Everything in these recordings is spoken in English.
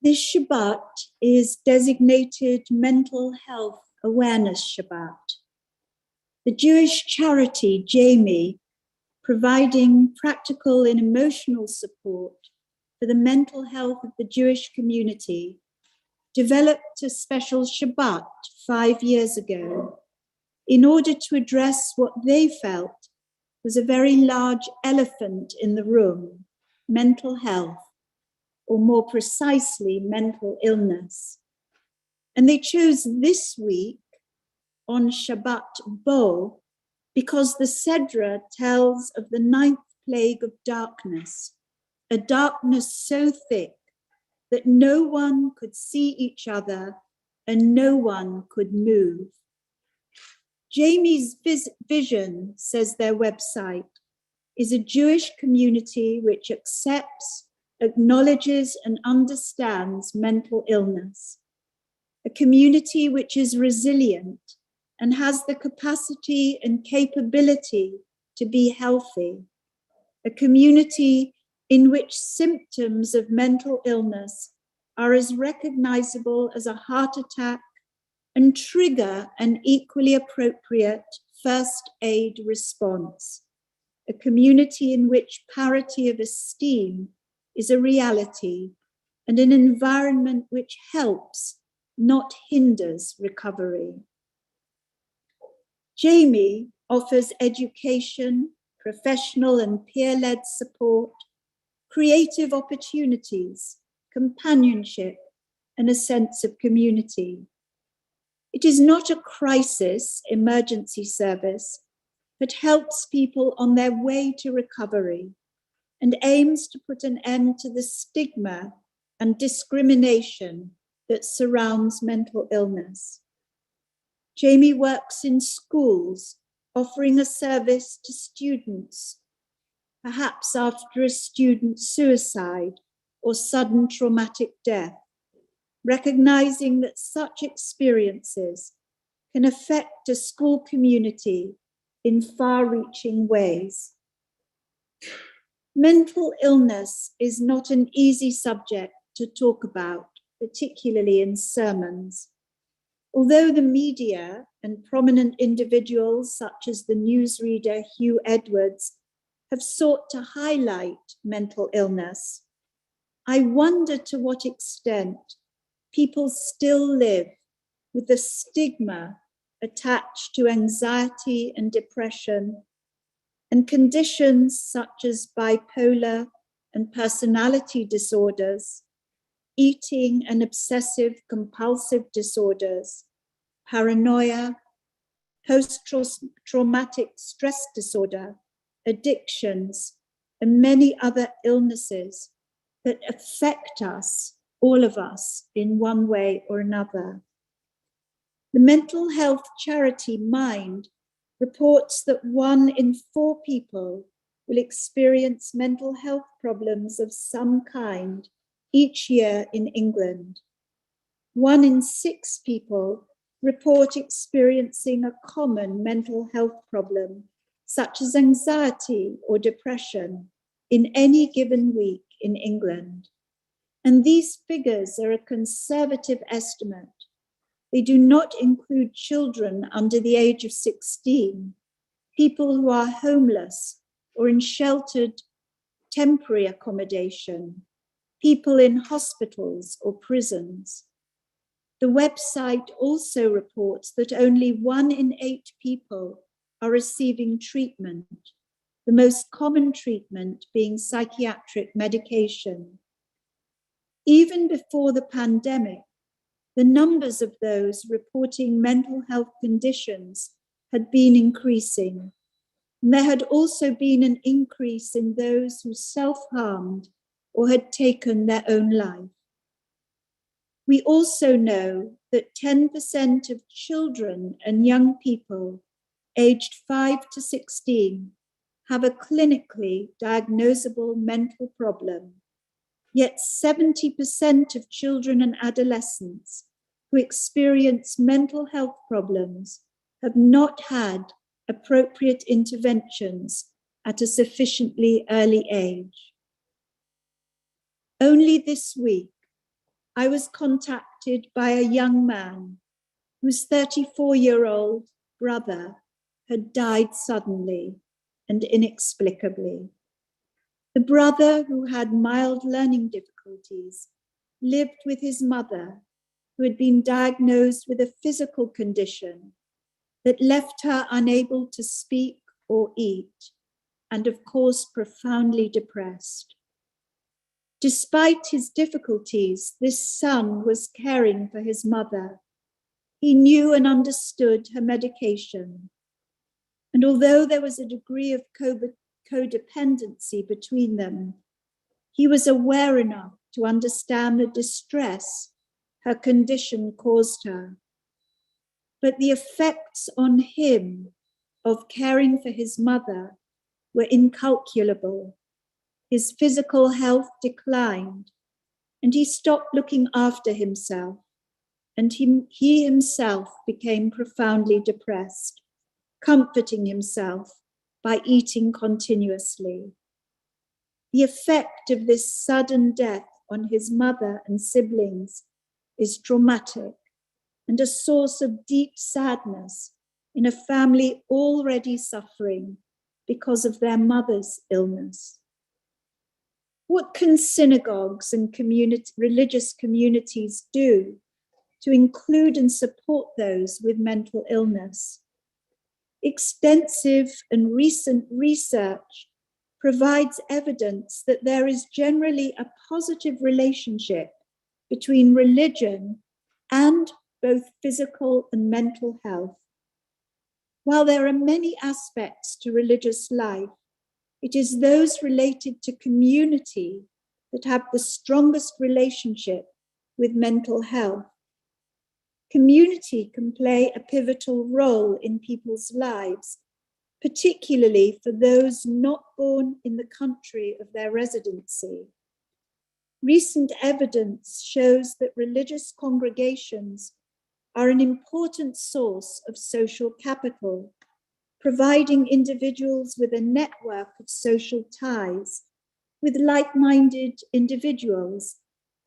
This Shabbat is designated Mental Health Awareness Shabbat. The Jewish charity, Jamie, providing practical and emotional support for the mental health of the Jewish community, developed a special Shabbat 5 years ago in order to address what they felt was a very large elephant in the room, mental health, or more precisely, mental illness. And they chose this week on Shabbat Bo because the Sedra tells of the 9th plague of darkness, a darkness so thick that no one could see each other and no one could move. Jamie's vision, says their website, is a Jewish community which accepts, acknowledges and understands mental illness, a community which is resilient and has the capacity and capability to be healthy, a community in which symptoms of mental illness are as recognizable as a heart attack and trigger an equally appropriate first aid response, a community in which parity of esteem is a reality and an environment which helps, not hinders, recovery. Jamie offers education, professional and peer-led support, creative opportunities, companionship, and a sense of community. It is not a crisis emergency service, but helps people on their way to recovery and aims to put an end to the stigma and discrimination that surrounds mental illness. Jamie works in schools, offering a service to students, perhaps after a student's suicide or sudden traumatic death, recognizing that such experiences can affect a school community in far-reaching ways. Mental illness is not an easy subject to talk about, particularly in sermons. Although the media and prominent individuals such as the newsreader Hugh Edwards have sought to highlight mental illness, I wonder to what extent people still live with the stigma attached to anxiety and depression and conditions such as bipolar and personality disorders, eating and obsessive compulsive disorders, paranoia, post-traumatic stress disorder, addictions, and many other illnesses that affect us, all of us, in one way or another. The mental health charity Mind reports that 1 in 4 people will experience mental health problems of some kind each year in England. 1 in 6 people report experiencing a common mental health problem, such as anxiety or depression, in any given week in England. And these figures are a conservative estimate. They do not include children under the age of 16, people who are homeless or in sheltered temporary accommodation, people in hospitals or prisons. The website also reports that only 1 in 8 people are receiving treatment, the most common treatment being psychiatric medication. Even before the pandemic, the numbers of those reporting mental health conditions had been increasing. And there had also been an increase in those who self-harmed or had taken their own life. We also know that 10% of children and young people aged 5 to 16 have a clinically diagnosable mental problem. Yet 70% of children and adolescents who experience mental health problems have not had appropriate interventions at a sufficiently early age. Only this week, I was contacted by a young man whose 34-year-old brother had died suddenly and inexplicably. The brother, who had mild learning difficulties, lived with his mother, who had been diagnosed with a physical condition that left her unable to speak or eat, and of course profoundly depressed. Despite his difficulties, this son was caring for his mother. He knew and understood her medication. And although there was a degree of codependency between them, he was aware enough to understand the distress her condition caused her. But the effects on him of caring for his mother were incalculable. His physical health declined, and he stopped looking after himself, and he himself became profoundly depressed, comforting himself by eating continuously. The effect of this sudden death on his mother and siblings is traumatic and a source of deep sadness in a family already suffering because of their mother's illness. What can synagogues and religious communities do to include and support those with mental illness? Extensive and recent research provides evidence that there is generally a positive relationship between religion and both physical and mental health. While there are many aspects to religious life, it is those related to community that have the strongest relationship with mental health. Community can play a pivotal role in people's lives, particularly for those not born in the country of their residency. Recent evidence shows that religious congregations are an important source of social capital, providing individuals with a network of social ties with like-minded individuals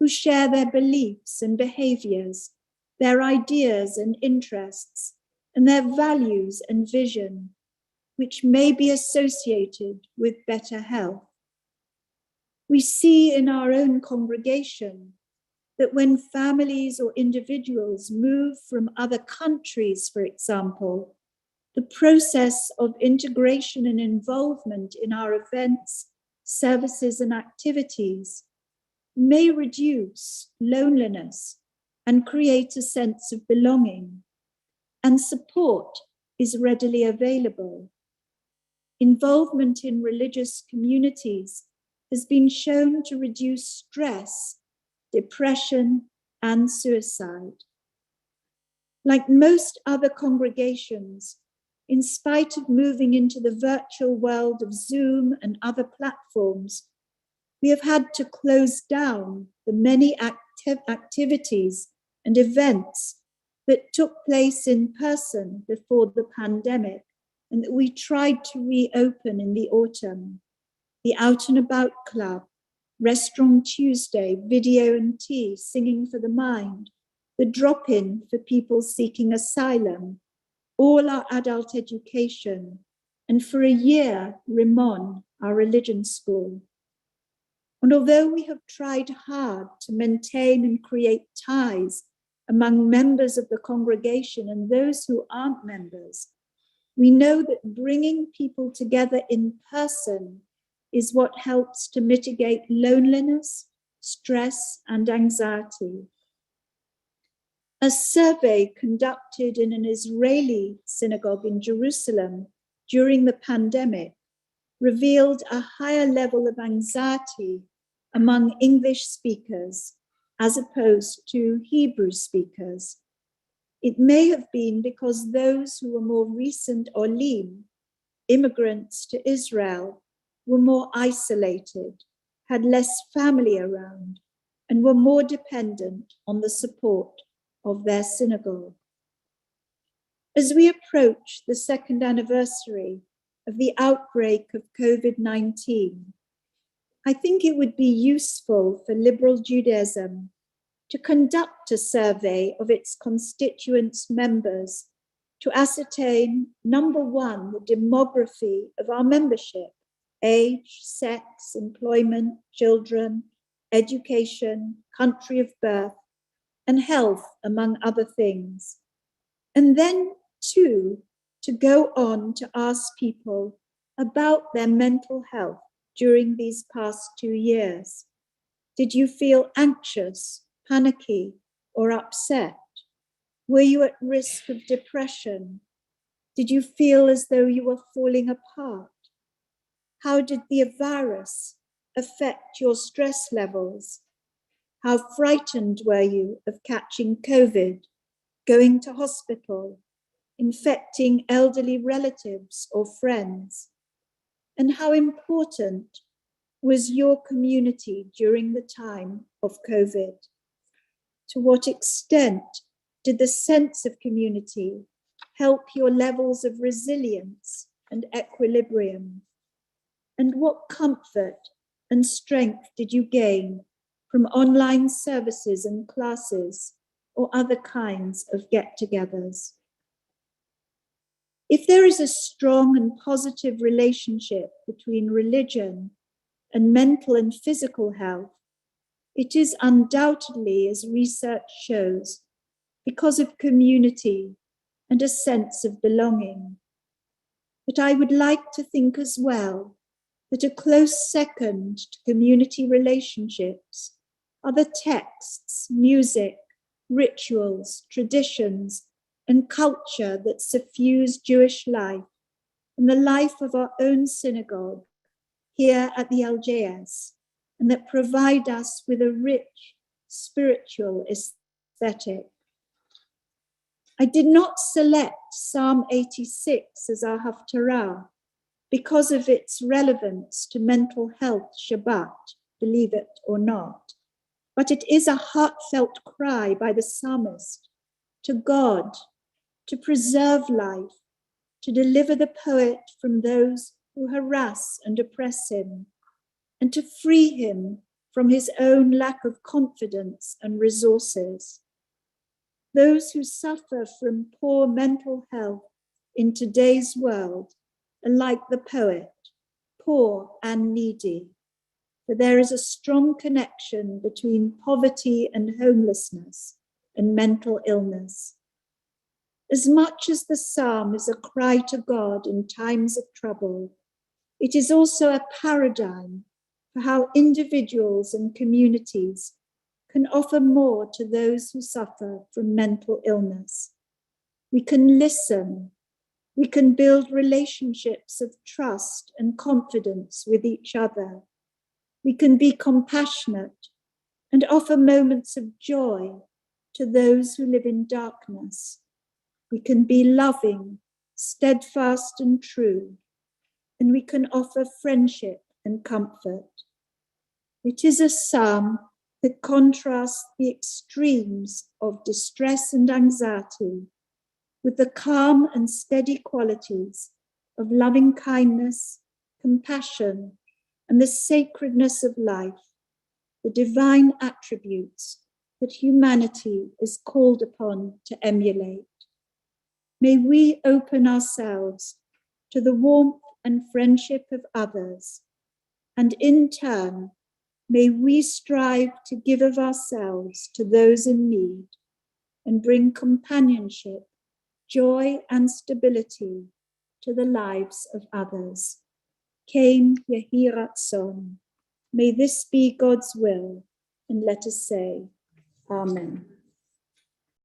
who share their beliefs and behaviors, their ideas and interests, and their values and vision, which may be associated with better health. We see in our own congregation that when families or individuals move from other countries, for example, the process of integration and involvement in our events, services, and activities may reduce loneliness and create a sense of belonging, and support is readily available. Involvement in religious communities has been shown to reduce stress, depression, and suicide. Like most other congregations, in spite of moving into the virtual world of Zoom and other platforms, we have had to close down the many activities and events that took place in person before the pandemic and that we tried to reopen in the autumn. The Out and About Club, Restaurant Tuesday, Video and Tea, Singing for the Mind, the drop-in for people seeking asylum, all our adult education, and for a year, Rimon, our religion school. And although we have tried hard to maintain and create ties among members of the congregation and those who aren't members, we know that bringing people together in person is what helps to mitigate loneliness, stress, and anxiety. A survey conducted in an Israeli synagogue in Jerusalem during the pandemic revealed a higher level of anxiety among English speakers as opposed to Hebrew speakers. It may have been because those who were more recent olim, immigrants to Israel, were more isolated, had less family around, and were more dependent on the support of their synagogue. As we approach the second anniversary of the outbreak of COVID-19, I think it would be useful for liberal Judaism to conduct a survey of its constituents members to ascertain, number one, the demography of our membership, age, sex, employment, children, education, country of birth, and health, among other things. And then, two, to go on to ask people about their mental health during these past 2 years. Did you feel anxious, panicky, or upset? Were you at risk of depression? Did you feel as though you were falling apart? How did the virus affect your stress levels? How frightened were you of catching COVID, going to hospital, infecting elderly relatives or friends? And how important was your community during the time of COVID? To what extent did the sense of community help your levels of resilience and equilibrium? And what comfort and strength did you gain from online services and classes or other kinds of get-togethers? If there is a strong and positive relationship between religion and mental and physical health, it is undoubtedly, as research shows, because of community and a sense of belonging. But I would like to think as well that a close second to community relationships are the texts, music, rituals, traditions, and culture that suffuse Jewish life and the life of our own synagogue here at the LJS, and that provide us with a rich spiritual aesthetic. I did not select Psalm 86 as our Haftarah because of its relevance to mental health Shabbat, believe it or not, but it is a heartfelt cry by the psalmist to God to preserve life, to deliver the poet from those who harass and oppress him, and to free him from his own lack of confidence and resources. Those who suffer from poor mental health in today's world are like the poet, poor and needy, for there is a strong connection between poverty and homelessness and mental illness. As much as the psalm is a cry to God in times of trouble, it is also a paradigm for how individuals and communities can offer more to those who suffer from mental illness. We can listen. We can build relationships of trust and confidence with each other. We can be compassionate and offer moments of joy to those who live in darkness. We can be loving, steadfast, and true, and we can offer friendship and comfort. It is a psalm that contrasts the extremes of distress and anxiety with the calm and steady qualities of loving kindness, compassion, and the sacredness of life, the divine attributes that humanity is called upon to emulate. May we open ourselves to the warmth and friendship of others, and in turn, may we strive to give of ourselves to those in need and bring companionship, joy, and stability to the lives of others. Ken Yehi Ratzon. May this be God's will, and let us say, Amen.